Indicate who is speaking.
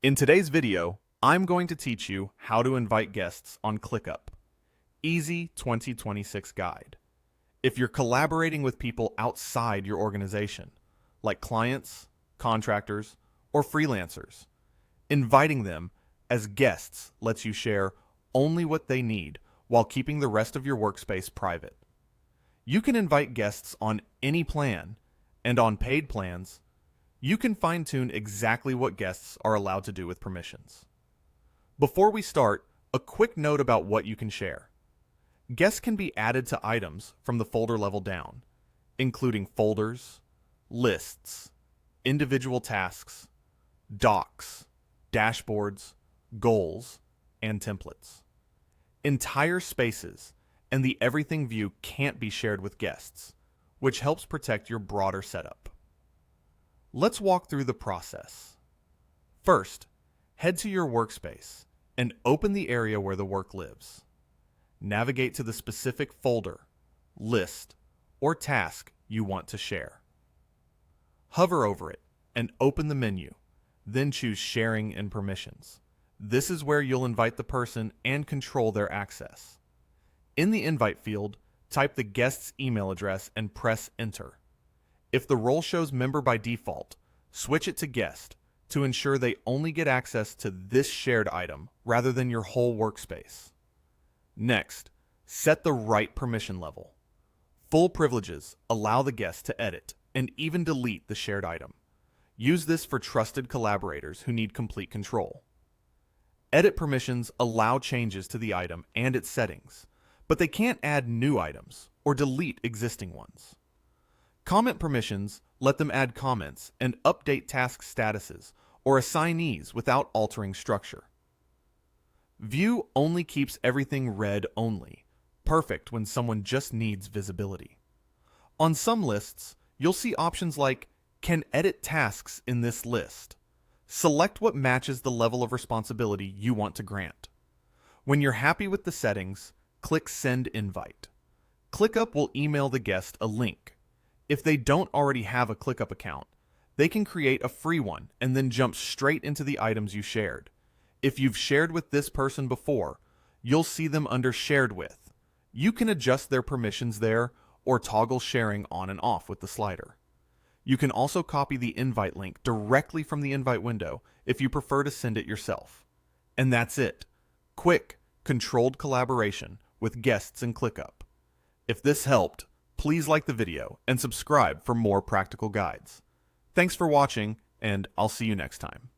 Speaker 1: In today's video, I'm going to teach you how to invite guests on ClickUp. Easy 2026 guide. If you're collaborating with people outside your organization, like clients, contractors, or freelancers, inviting them as guests lets you share only what they need while keeping the rest of your workspace private. You can invite guests on any plan, and on paid plans, you can fine-tune exactly what guests are allowed to do with permissions. Before we start, a quick note about what you can share. Guests can be added to items from the folder level down, including folders, lists, individual tasks, docs, dashboards, goals, and templates. Entire spaces and the everything view can't be shared with guests, which helps protect your broader setup. Let's walk through the process. First, head to your workspace and open the area where the work lives. Navigate to the specific folder, list, or task you want to share. Hover over it and open the menu, then choose Sharing and Permissions. This is where you'll invite the person and control their access. In the invite field, type the guest's email address and press Enter. If the role shows member by default, switch it to guest to ensure they only get access to this shared item rather than your whole workspace. Next, set the right permission level. Full privileges allow the guest to edit and even delete the shared item. Use this for trusted collaborators who need complete control. Edit permissions allow changes to the item and its settings, but they can't add new items or delete existing ones. Comment permissions let them add comments and update task statuses or assignees without altering structure. View only keeps everything read only, perfect when someone just needs visibility. On some lists, you'll see options like Can edit tasks in this list. Select what matches the level of responsibility you want to grant. When you're happy with the settings, click Send Invite. ClickUp will email the guest a link. If they don't already have a ClickUp account, they can create a free one and then jump straight into the items you shared. If you've shared with this person before, you'll see them under Shared With. You can adjust their permissions there or toggle sharing on and off with the slider. You can also copy the invite link directly from the invite window if you prefer to send it yourself. And that's it. Quick, controlled collaboration with guests in ClickUp. If this helped, please like the video and subscribe for more practical guides. Thanks for watching, and I'll see you next time.